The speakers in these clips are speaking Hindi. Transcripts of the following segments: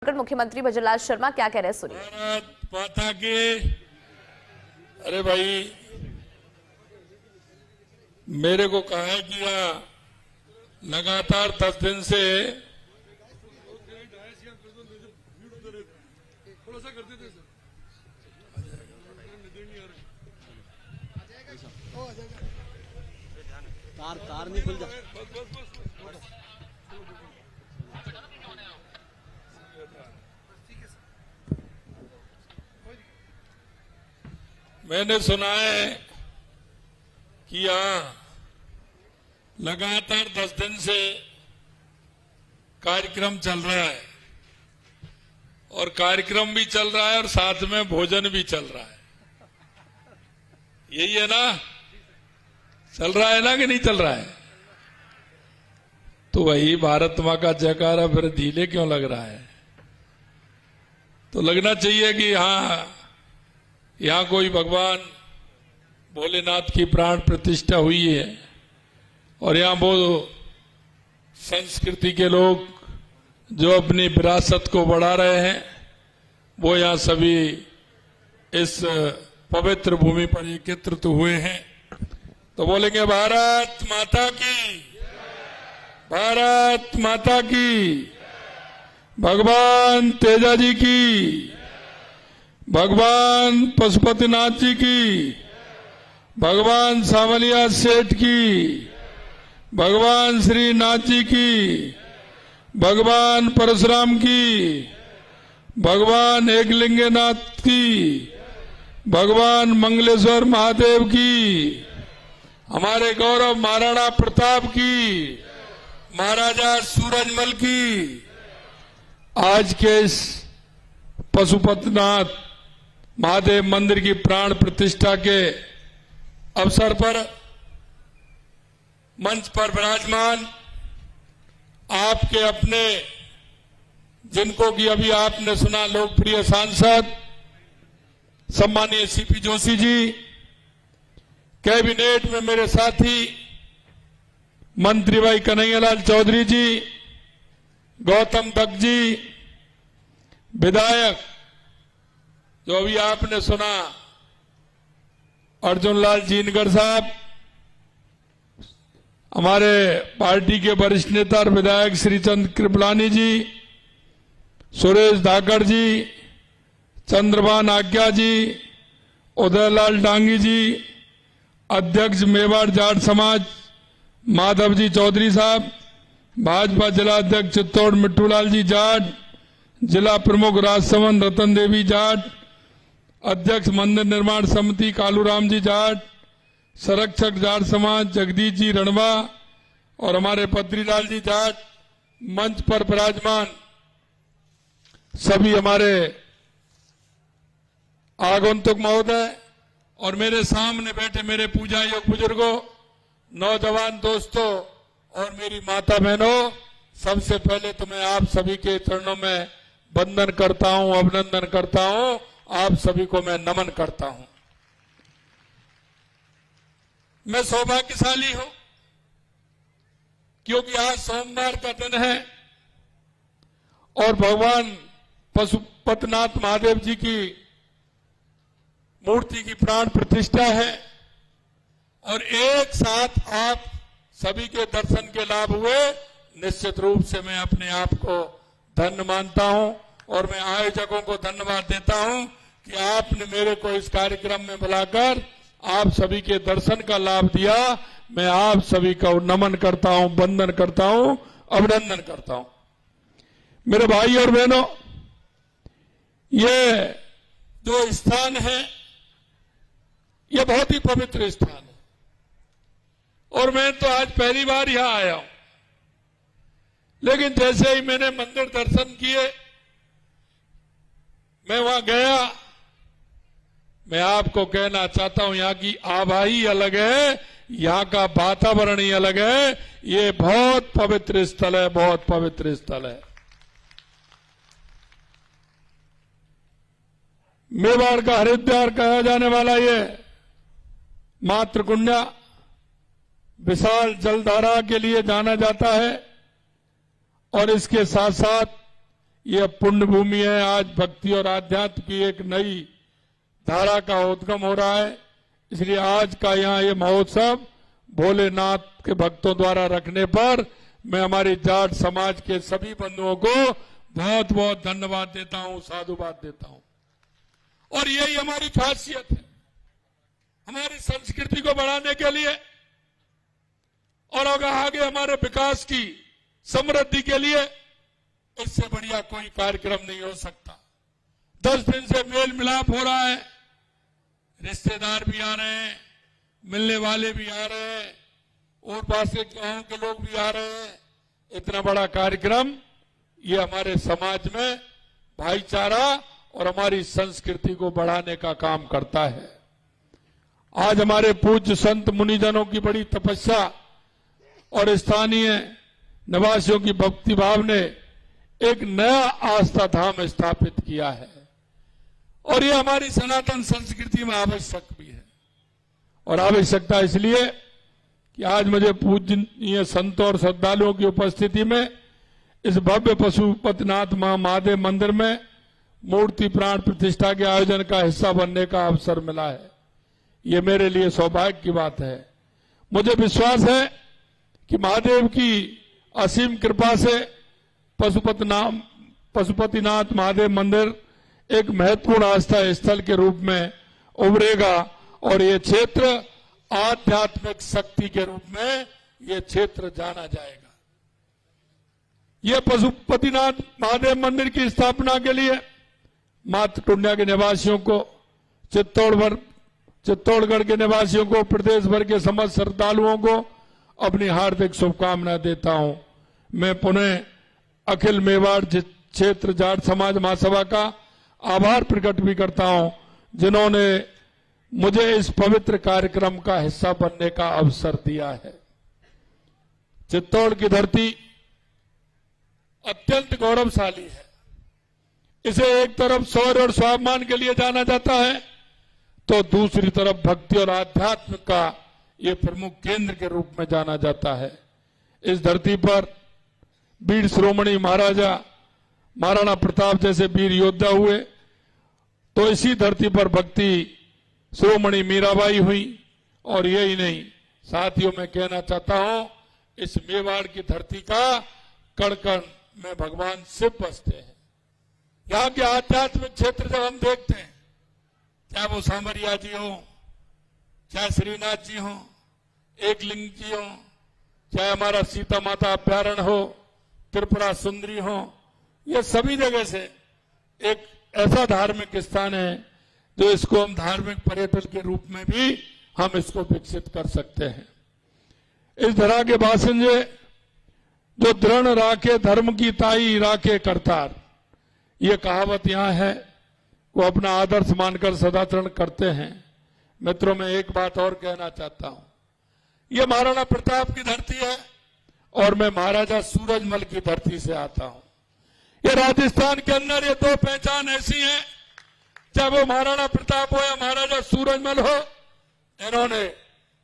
मुख्यमंत्री भजनलाल शर्मा क्या कह रहे हैं, सुनिए। भारत माता की। अरे भाई, मेरे को कहा है कि लगातार 10 दिन से कार नहीं खुल जा। मैंने सुना है कि यहाँ लगातार 10 दिन से कार्यक्रम चल रहा है और कार्यक्रम भी चल रहा है और साथ में भोजन भी चल रहा है। यही है ना? चल रहा है ना कि नहीं चल रहा है? तो वही भारत माँ का जयकारा फिर धीले क्यों लग रहा है? तो लगना चाहिए कि हाँ, यहाँ कोई भगवान भोलेनाथ की प्राण प्रतिष्ठा हुई है और यहाँ वो संस्कृति के लोग जो अपनी विरासत को बढ़ा रहे हैं वो यहाँ सभी इस पवित्र भूमि पर एकत्रित हुए हैं। तो बोलेंगे भारत माता की, भारत माता की, भगवान तेजा जी की, भगवान पशुपतिनाथ जी की, भगवान सावलिया सेठ की, भगवान श्री नाथ जी की, भगवान परशुराम की, भगवान एकलिंगनाथ की, भगवान मंगलेश्वर महादेव की, हमारे गौरव महाराणा प्रताप की, महाराजा सूरजमल की। आज के इस पशुपतिनाथ महादेव मंदिर की प्राण प्रतिष्ठा के अवसर पर मंच पर विराजमान आपके अपने, जिनको कि अभी आपने सुना, लोकप्रिय सांसद सम्मानीय सीपी जोशी जी, कैबिनेट में मेरे साथी मंत्री भाई कन्हैयालाल चौधरी जी, गौतम दत्त जी, विधायक जो अभी आपने सुना अर्जुन लाल जीनगर साहब, हमारे पार्टी के वरिष्ठ नेता और विधायक श्रीचंद कृपलानी जी, सुरेश धाकड़ जी, चंद्रभान आज्ञा जी, उदयलाल डांगी जी, अध्यक्ष मेवाड़ जाट समाज माधव जी चौधरी साहब, भाजपा जिला अध्यक्ष चित्तौड़ मिट्टूलाल जी जाट, जिला प्रमुख राजसमंद रतन देवी जाट, अध्यक्ष मंदिर निर्माण समिति कालूराम जी जाट, संरक्षक जाट समाज जगदीश जी रणवा और हमारे पत्रीलाल जी जाट, मंच पर विराजमान सभी हमारे आगंतुक महोदय और मेरे सामने बैठे मेरे पूजा योग बुजुर्गों, नौजवान दोस्तों और मेरी माता बहनों, सबसे पहले तो मैं आप सभी के चरणों में वंदन करता हूं, अभिनंदन करता हूं, आप सभी को मैं नमन करता हूं। मैं सौभाग्यशाली हूं क्योंकि आज सोमवार का दिन है और भगवान पशुपतिनाथ महादेव जी की मूर्ति की प्राण प्रतिष्ठा है और एक साथ आप सभी के दर्शन के लाभ हुए। निश्चित रूप से मैं अपने आप को धन्य मानता हूं और मैं आयोजकों को धन्यवाद देता हूं कि आपने मेरे को इस कार्यक्रम में बुलाकर आप सभी के दर्शन का लाभ दिया। मैं आप सभी का नमन करता हूं, वंदन करता हूं, अभिनंदन करता हूं। मेरे भाई और बहनों, ये जो स्थान है ये बहुत ही पवित्र स्थान है और मैं तो आज पहली बार यहां आया हूं, लेकिन जैसे ही मैंने मंदिर दर्शन किए, मैं वहां गया, मैं आपको कहना चाहता हूं यहां की आभा ही अलग है, यहां का वातावरण ही अलग है। ये बहुत पवित्र स्थल है, बहुत पवित्र स्थल है। मेवाड़ का हरिद्वार कहा जाने वाला ये मातृकुंडा विशाल जलधारा के लिए जाना जाता है और इसके साथ साथ ये पुण्य भूमि है। आज भक्ति और आध्यात्म की एक नई धारा का उद्गम हो रहा है। इसलिए आज का यहाँ ये महोत्सव भोलेनाथ के भक्तों द्वारा रखने पर मैं हमारे जाट समाज के सभी बंधुओं को बहुत बहुत धन्यवाद देता हूं, साधुवाद देता हूं। और यही हमारी खासियत है, हमारी संस्कृति को बढ़ाने के लिए और आगे हमारे विकास की समृद्धि के लिए इससे बढ़िया कोई कार्यक्रम नहीं हो सकता। 10 दिन से मेल मिलाप हो रहा है, रिश्तेदार भी आ रहे हैं, मिलने वाले भी आ रहे हैं, और पास के गांव के लोग भी आ रहे हैं। इतना बड़ा कार्यक्रम ये हमारे समाज में भाईचारा और हमारी संस्कृति को बढ़ाने का काम करता है। आज हमारे पूज्य संत मुनिजनों की बड़ी तपस्या और स्थानीय निवासियों की भक्ति भाव ने एक नया आस्था धाम स्थापित किया है, और ये हमारी सनातन संस्कृति में आवश्यक भी है। और आवश्यकता इसलिए कि आज मुझे पूजनीय संतों और श्रद्धालुओं की उपस्थिति में इस भव्य पशुपतिनाथ महादेव मंदिर में मूर्ति प्राण प्रतिष्ठा के आयोजन का हिस्सा बनने का अवसर मिला है। ये मेरे लिए सौभाग्य की बात है। मुझे विश्वास है कि महादेव की असीम कृपा से पशुपतिनाथ महादेव मंदिर एक महत्वपूर्ण आस्था स्थल के रूप में उभरेगा, और ये क्षेत्र आध्यात्मिक शक्ति के रूप में ये क्षेत्र जाना जाएगा। ये पशुपतिनाथ महादेव मंदिर की स्थापना के लिए मात्र टुंडिया के निवासियों को, चित्तौड़गढ़ के निवासियों को, प्रदेश भर के समस्त श्रद्धालुओं को अपनी हार्दिक शुभकामनाएं देता हूं। मैं पुनः अखिल मेवाड़ क्षेत्र जाट समाज महासभा का आभार प्रकट भी करता हूं, जिन्होंने मुझे इस पवित्र कार्यक्रम का हिस्सा बनने का अवसर दिया है। चित्तौड़ की धरती अत्यंत गौरवशाली है। इसे एक तरफ शौर्य और स्वाभिमान के लिए जाना जाता है, तो दूसरी तरफ भक्ति और आध्यात्म का ये प्रमुख केंद्र के रूप में जाना जाता है। इस धरती पर वीर शिरोमणि महाराणा प्रताप जैसे वीर योद्धा हुए, तो इसी धरती पर भक्ति शिरोमणि मीराबाई हुई। और यही नहीं, साथियों मैं कहना चाहता हूं, इस मेवाड़ की धरती का कण कण में भगवान शिव बसते हैं। यहाँ के आध्यात्मिक क्षेत्र जब हम देखते हैं, चाहे वो सांवरिया जी हो, चाहे श्रीनाथ जी हो, एकलिंग जी हो, चाहे हमारा सीता माता अभ्यारण्य हो, त्रिपुरा सुंदरी हो, ये सभी जगह से एक ऐसा धार्मिक स्थान है जो इसको हम धार्मिक पर्यटन के रूप में भी हम इसको विकसित कर सकते हैं। इस धरा के बासिंदे जो दृढ़ राखे धर्म की ताई राखे करतार, ये कहावत यहां है, वो अपना आदर्श मानकर सदाचरण करते हैं। मित्रों, मैं एक बात और कहना चाहता हूं, ये महाराणा प्रताप की धरती है और मैं महाराजा सूरजमल की धरती से आता हूं। ये राजस्थान के अंदर ये दो पहचान ऐसी हैं, चाहे वो महाराणा प्रताप हो या महाराजा सूरजमल हो, इन्होंने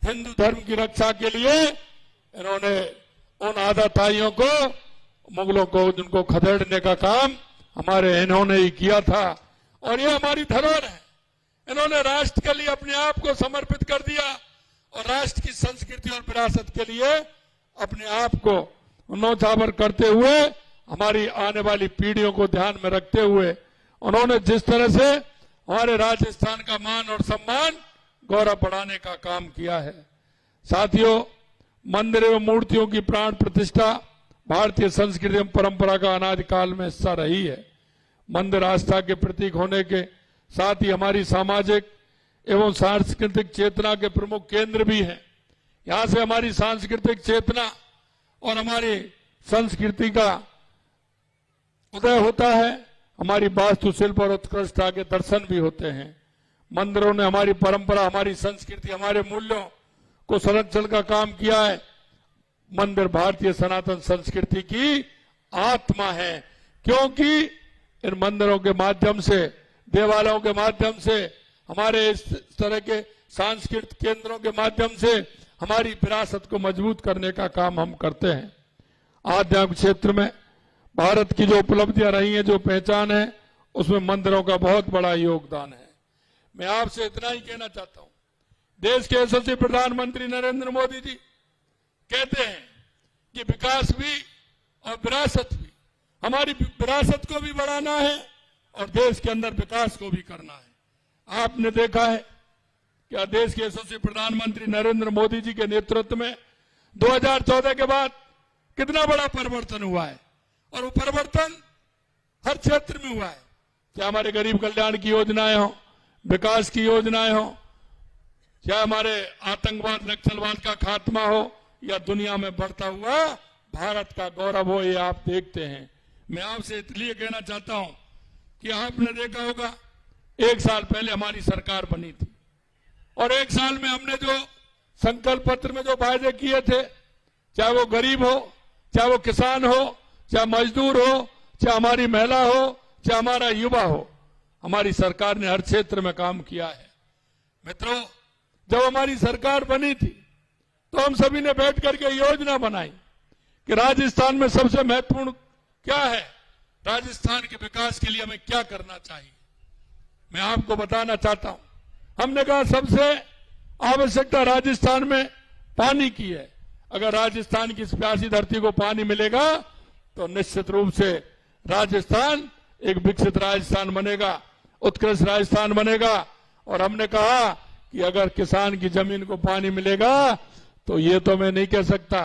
हिंदू धर्म की रक्षा के लिए इन्होंने उन आदाताइयों को, मुगलों को, जिनको खदेड़ने का काम हमारे इन्होंने ही किया था। और ये हमारी धरोहर है। इन्होंने राष्ट्र के लिए अपने आप को समर्पित कर दिया और राष्ट्र की संस्कृति और विरासत के लिए अपने आप को न्यौछावर करते हुए, हमारी आने वाली पीढ़ियों को ध्यान में रखते हुए उन्होंने जिस तरह से हमारे राजस्थान का मान और सम्मान, गौरव बढ़ाने का काम किया है। साथियों, मंदिर एवं मूर्तियों की प्राण प्रतिष्ठा भारतीय संस्कृति एवं परंपरा का अनादिकाल में हिस्सा रही है। मंदिर आस्था के प्रतीक होने के साथ ही हमारी सामाजिक एवं सांस्कृतिक चेतना के प्रमुख केंद्र भी हैं। यहां से हमारी सांस्कृतिक चेतना और हमारी संस्कृति का उदय होता है, हमारी वास्तुशिल्प और उत्कृष्टता के दर्शन भी होते हैं। मंदिरों ने हमारी परंपरा, हमारी संस्कृति, हमारे मूल्यों को संरक्षण का काम किया है। मंदिर भारतीय सनातन संस्कृति की आत्मा है, क्योंकि इन मंदिरों के माध्यम से, देवालयों के माध्यम से, हमारे इस तरह के सांस्कृतिक केंद्रों के माध्यम से हमारी विरासत को मजबूत करने का काम हम करते हैं। आध्यात्मिक क्षेत्र में भारत की जो उपलब्धियां रही हैं, जो पहचान है, उसमें मंदिरों का बहुत बड़ा योगदान है। मैं आपसे इतना ही कहना चाहता हूं, देश के यशस्वी प्रधानमंत्री नरेंद्र मोदी जी कहते हैं कि विकास भी और विरासत भी, हमारी विरासत को भी बढ़ाना है और देश के अंदर विकास को भी करना है। आपने देखा है कि देश के यशस्वी प्रधानमंत्री नरेंद्र मोदी जी के नेतृत्व में 2014 के बाद कितना बड़ा परिवर्तन हुआ है, और वो परिवर्तन हर क्षेत्र में हुआ है। चाहे हमारे गरीब कल्याण की योजनाएं हो, विकास की योजनाएं हो, चाहे हमारे आतंकवाद नक्सलवाद का खात्मा हो, या दुनिया में बढ़ता हुआ भारत का गौरव हो, ये आप देखते हैं। मैं आपसे इसलिए कहना चाहता हूं कि आपने देखा होगा 1 साल पहले हमारी सरकार बनी थी, और 1 साल में हमने जो संकल्प पत्र में जो वायदे किए थे, चाहे वो गरीब हो, चाहे वो किसान हो, चाहे मजदूर हो, चाहे हमारी महिला हो, चाहे हमारा युवा हो, हमारी सरकार ने हर क्षेत्र में काम किया है। मित्रों, जब हमारी सरकार बनी थी तो हम सभी ने बैठ करके योजना बनाई कि राजस्थान में सबसे महत्वपूर्ण क्या है, राजस्थान के विकास के लिए हमें क्या करना चाहिए। मैं आपको बताना चाहता हूं, हमने कहा सबसे आवश्यकता राजस्थान में पानी की है। अगर राजस्थान की इस प्यासी धरती को पानी मिलेगा तो निश्चित रूप से राजस्थान एक विकसित राजस्थान बनेगा, उत्कृष्ट राजस्थान बनेगा। और हमने कहा कि अगर किसान की जमीन को पानी मिलेगा तो ये तो मैं नहीं कह सकता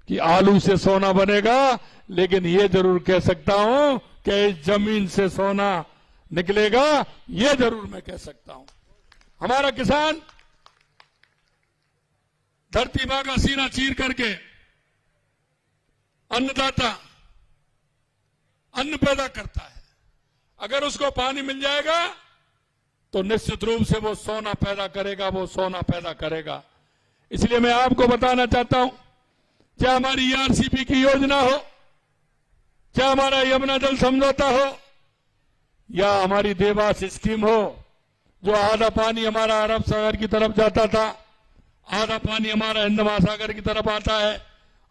कि आलू से सोना बनेगा, लेकिन ये जरूर कह सकता हूं कि इस जमीन से सोना निकलेगा, ये जरूर मैं कह सकता हूं। हमारा किसान धरती मां का सीना चीर करके अन्नदाता अन्न पैदा करता है। अगर उसको पानी मिल जाएगा तो निश्चित रूप से वो सोना पैदा करेगा, वो सोना पैदा करेगा। इसलिए मैं आपको बताना चाहता हूं, चाहे हमारी ईआरसीपी की योजना हो, चाहे हमारा यमुना जल समझौता हो, या हमारी देवास स्कीम हो, जो आधा पानी हमारा अरब सागर की तरफ जाता था, आधा पानी हमारा हिंद महासागर की तरफ आता है,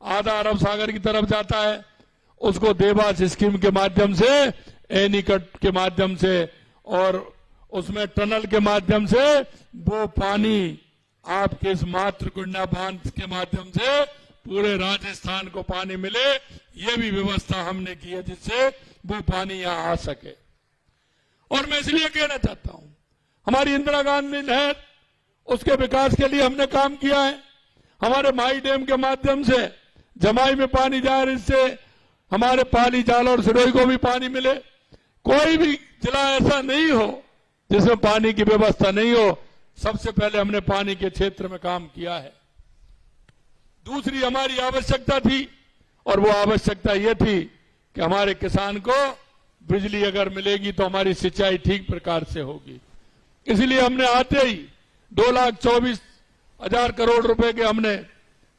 आधा अरब सागर की तरफ जाता है, उसको देवास स्कीम के माध्यम से, एनीकट के माध्यम से और उसमें टनल के माध्यम से वो पानी आपके इस मातृकुंडा बांध के माध्यम से पूरे राजस्थान को पानी मिले, ये भी व्यवस्था हमने की है जिससे वो पानी यहां आ सके। और मैं इसलिए कहना चाहता हूं, हमारी इंदिरा गांधी नहर, उसके विकास के लिए हमने काम किया है। हमारे माई डैम के माध्यम से जमाई में पानी जाए, इससे हमारे पाली, जाल और सिरोही को भी पानी मिले। कोई भी जिला ऐसा नहीं हो जिसमें पानी की व्यवस्था नहीं हो। सबसे पहले हमने पानी के क्षेत्र में काम किया है। दूसरी हमारी आवश्यकता थी, और वो आवश्यकता ये थी कि हमारे किसान को बिजली अगर मिलेगी तो हमारी सिंचाई ठीक प्रकार से होगी। इसलिए हमने आते ही 2,24,000 करोड़ रुपए के हमने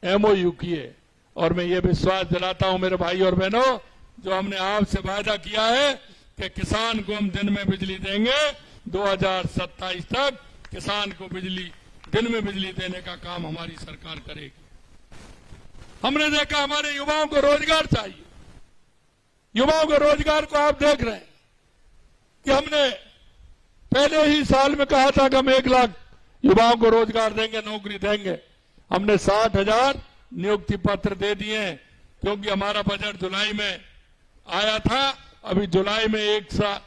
एमओयू किए। और मैं ये विश्वास दिलाता हूं मेरे भाई और बहनों, जो हमने आपसे वादा किया है कि किसान को हम दिन में बिजली देंगे, 2027 तक किसान को बिजली, दिन में बिजली देने का काम हमारी सरकार करेगी। हमने देखा हमारे युवाओं को रोजगार चाहिए। युवाओं को रोजगार को आप देख रहे हैं कि हमने पहले ही साल में कहा था कि हम 1 लाख युवाओं को रोजगार देंगे, नौकरी देंगे। हमने 60,000 नियुक्ति पत्र दे दिए, क्योंकि हमारा बजट जुलाई में आया था। अभी जुलाई में 1 साल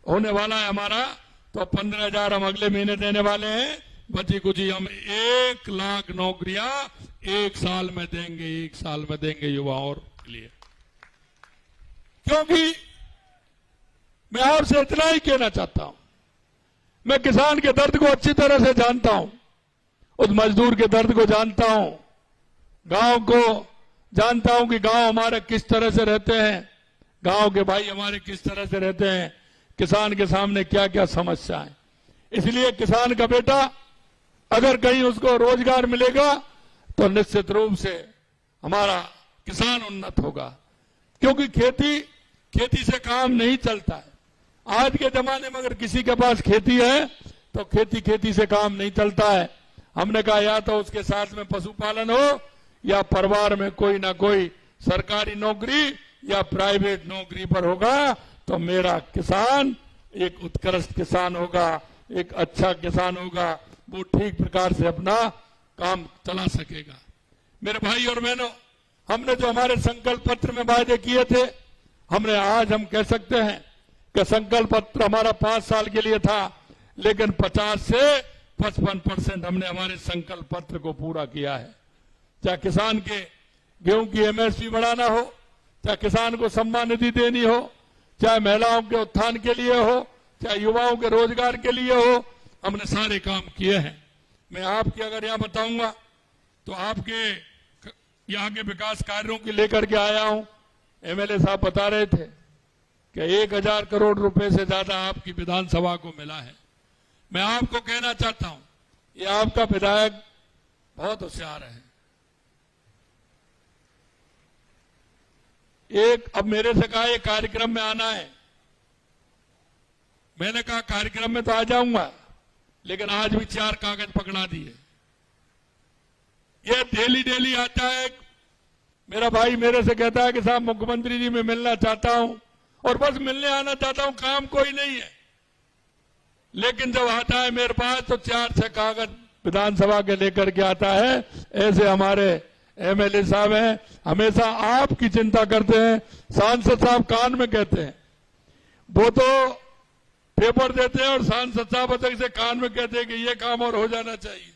होने वाला है हमारा, तो 15,000 हम अगले महीने देने वाले हैं। बची कुछ ही हम 1 लाख नौकरियां 1 साल में देंगे, 1 साल में देंगे युवाओं के लिए। क्योंकि मैं आपसे इतना ही कहना चाहता हूं, मैं किसान के दर्द को अच्छी तरह से जानता हूं, उस मजदूर के दर्द को जानता हूं, गांव को जानता हूं कि गांव हमारे किस तरह से रहते हैं, गांव के भाई हमारे किस तरह से रहते हैं, किसान के सामने क्या क्या समस्या है। इसलिए किसान का बेटा अगर कहीं उसको रोजगार मिलेगा तो निश्चित रूप से हमारा किसान उन्नत होगा। क्योंकि खेती से काम नहीं चलता है। आज के जमाने में अगर किसी के पास खेती है तो खेती से काम नहीं चलता है। हमने कहा या तो उसके साथ में पशुपालन हो, या परिवार में कोई ना कोई सरकारी नौकरी या प्राइवेट नौकरी पर होगा तो मेरा किसान एक उत्कृष्ट किसान होगा, एक अच्छा किसान होगा, वो ठीक प्रकार से अपना काम चला सकेगा। मेरे भाई और बहनों, हमने जो हमारे संकल्प पत्र में वायदे किए थे, हमने आज हम कह सकते हैं कि संकल्प पत्र हमारा 5 साल के लिए था, लेकिन 50 से 55% हमने हमारे संकल्प पत्र को पूरा किया है। चाहे किसान के गेहूं की एमएसपी बढ़ाना हो, चाहे किसान को सम्मान निधि देनी हो, चाहे महिलाओं के उत्थान के लिए हो, चाहे युवाओं के रोजगार के लिए हो, हमने सारे काम किए हैं। मैं आपके अगर यहां बताऊंगा तो आपके यहां के विकास कार्यों को लेकर के आया हूं। एमएलए साहब बता रहे थे कि 1000 करोड़ रुपए से ज्यादा आपकी विधानसभा को मिला है। मैं आपको कहना चाहता हूं, ये आपका विधायक बहुत होशियार है। अब मेरे से कहा ये कार्यक्रम में आना है, मैंने कहा कार्यक्रम में तो आ जाऊंगा, लेकिन आज भी 4 कागज पकड़ा दिए। ये डेली आता है। मेरा भाई मेरे से कहता है कि साहब मुख्यमंत्री जी मैं मिलना चाहता हूं, और बस मिलने आना चाहता हूं, काम कोई नहीं है। लेकिन जब आता है मेरे पास तो 4-6 कागज विधानसभा के लेकर के आता है। ऐसे हमारे एमएलए साहब हैं, हमेशा आपकी चिंता करते हैं। सांसद साहब कान में कहते हैं, वो तो पेपर देते हैं और सांसद साहब अध्यक्ष से कान में कहते हैं कि ये काम और हो जाना चाहिए।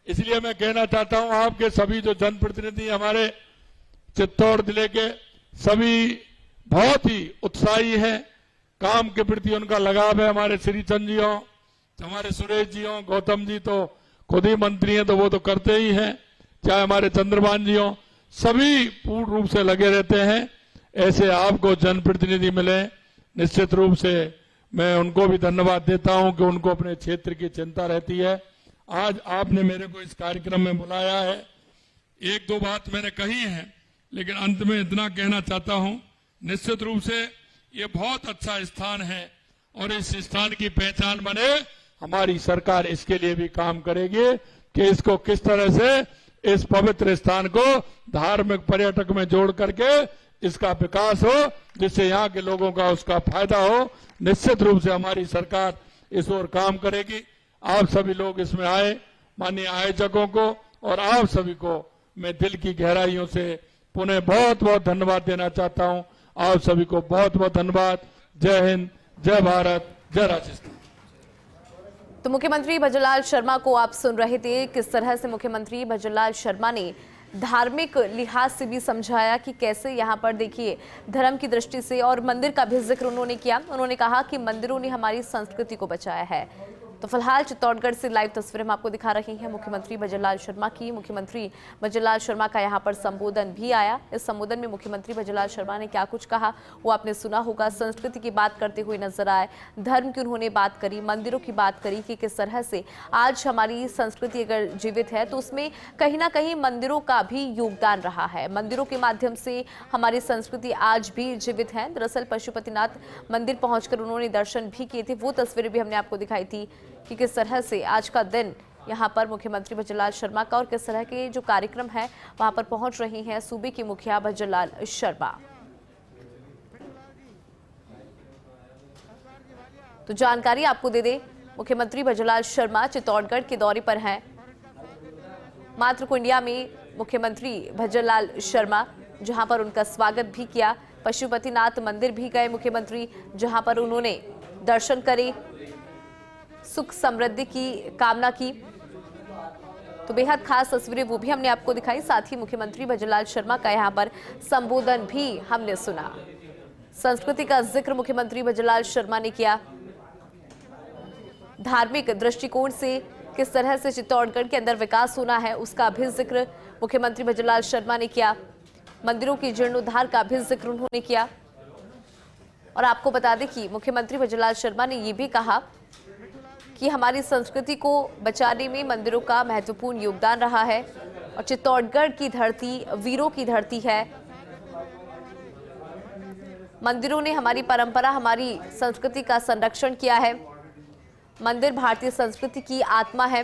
इसलिए मैं कहना चाहता हूं, आपके सभी जो जनप्रतिनिधि हमारे चित्तौड़ जिले के सभी बहुत ही उत्साही हैं, काम के प्रति उनका लगाव है। हमारे श्रीचंद जी हो, हमारे सुरेश जी हो, गौतम जी तो खुद ही मंत्री हैं तो वो तो करते ही हैं, चाहे हमारे चंद्रभान जी हो, सभी पूर्ण रूप से लगे रहते हैं। ऐसे आपको जनप्रतिनिधि मिले, निश्चित रूप से मैं उनको भी धन्यवाद देता हूं कि उनको अपने क्षेत्र की चिंता रहती है। आज आपने मेरे को इस कार्यक्रम में बुलाया है। 1-2 बात मैंने कही है, लेकिन अंत में इतना कहना चाहता हूं, निश्चित रूप से ये बहुत अच्छा स्थान है और इस स्थान की पहचान बने। हमारी सरकार इसके लिए भी काम करेगी कि इसको किस तरह से इस पवित्र स्थान को धार्मिक पर्यटक में जोड़ करके इसका विकास हो, जिससे यहाँ के लोगों का उसका फायदा हो। निश्चित रूप से हमारी सरकार इस ओर काम करेगी। आप सभी लोग इसमें आए, माननीय आयोजकों को और आप सभी को मैं दिल की गहराइयों से पुनः बहुत बहुत धन्यवाद देना चाहता हूं। आप सभी को बहुत बहुत धन्यवाद। जय हिंद, जय भारत, जय राजस्थान। तो मुख्यमंत्री भजनलाल शर्मा को आप सुन रहे थे, किस तरह से मुख्यमंत्री भजनलाल शर्मा ने धार्मिक लिहाज से भी समझाया कि कैसे यहाँ पर देखिए धर्म की दृष्टि से, और मंदिर का भी जिक्र उन्होंने किया। उन्होंने कहा कि मंदिरों ने हमारी संस्कृति को बचाया है। तो फिलहाल चित्तौड़गढ़ से लाइव तस्वीरें हम आपको दिखा रहे हैं मुख्यमंत्री भजनलाल शर्मा की। मुख्यमंत्री भजनलाल शर्मा का यहाँ पर संबोधन भी आया। इस संबोधन में मुख्यमंत्री भजनलाल शर्मा ने क्या कुछ कहा वो आपने सुना होगा। संस्कृति की बात करते हुए नजर आए, धर्म की उन्होंने बात करी, मंदिरों की बात करी कि किस तरह से आज हमारी संस्कृति अगर जीवित है तो उसमें कहीं ना कहीं मंदिरों का भी योगदान रहा है। मंदिरों के माध्यम से हमारी संस्कृति आज भी जीवित है। दरअसल पशुपतिनाथ मंदिर पहुंचकर उन्होंने दर्शन भी किए थे, वो तस्वीरें भी हमने आपको दिखाई थी कि किस तरह से आज का दिन यहां पर मुख्यमंत्री भजनलाल शर्मा का और किस तरह के जो कार्यक्रम है वहां पर पहुंच रही हैं सूबे के मुखिया भजनलाल शर्मा। तो जानकारी आपको दे दे, मुख्यमंत्री भजनलाल शर्मा चित्तौड़गढ़ के दौरे पर हैं। मातृकुंडिया में मुख्यमंत्री भजनलाल शर्मा, जहां पर उनका स्वागत भी किया। पशुपतिनाथ मंदिर भी गए मुख्यमंत्री, जहां पर उन्होंने दर्शन करे, सुख समृद्धि की कामना की। तो बेहद खास तस्वीरें वो भी हमने आपको दिखाई। साथ ही मुख्यमंत्री भजनलाल शर्मा का यहां पर संबोधन भी हमने सुना। संस्कृति का जिक्र मुख्यमंत्री भजनलाल शर्मा ने किया। धार्मिक दृष्टिकोण से किस तरह से चित्तौड़गढ़ के अंदर विकास होना है उसका भी जिक्र मुख्यमंत्री भजनलाल शर्मा ने किया। मंदिरों की जीर्णोद्धार का भी जिक्र उन्होंने किया। और आपको बता दें कि मुख्यमंत्री भजनलाल शर्मा ने ये भी कहा कि हमारी संस्कृति को बचाने में मंदिरों का महत्वपूर्ण योगदान रहा है और चित्तौड़गढ़ की धरती वीरों की धरती है। मंदिरों ने हमारी परंपरा, हमारी संस्कृति का संरक्षण किया है। मंदिर भारतीय संस्कृति की आत्मा है।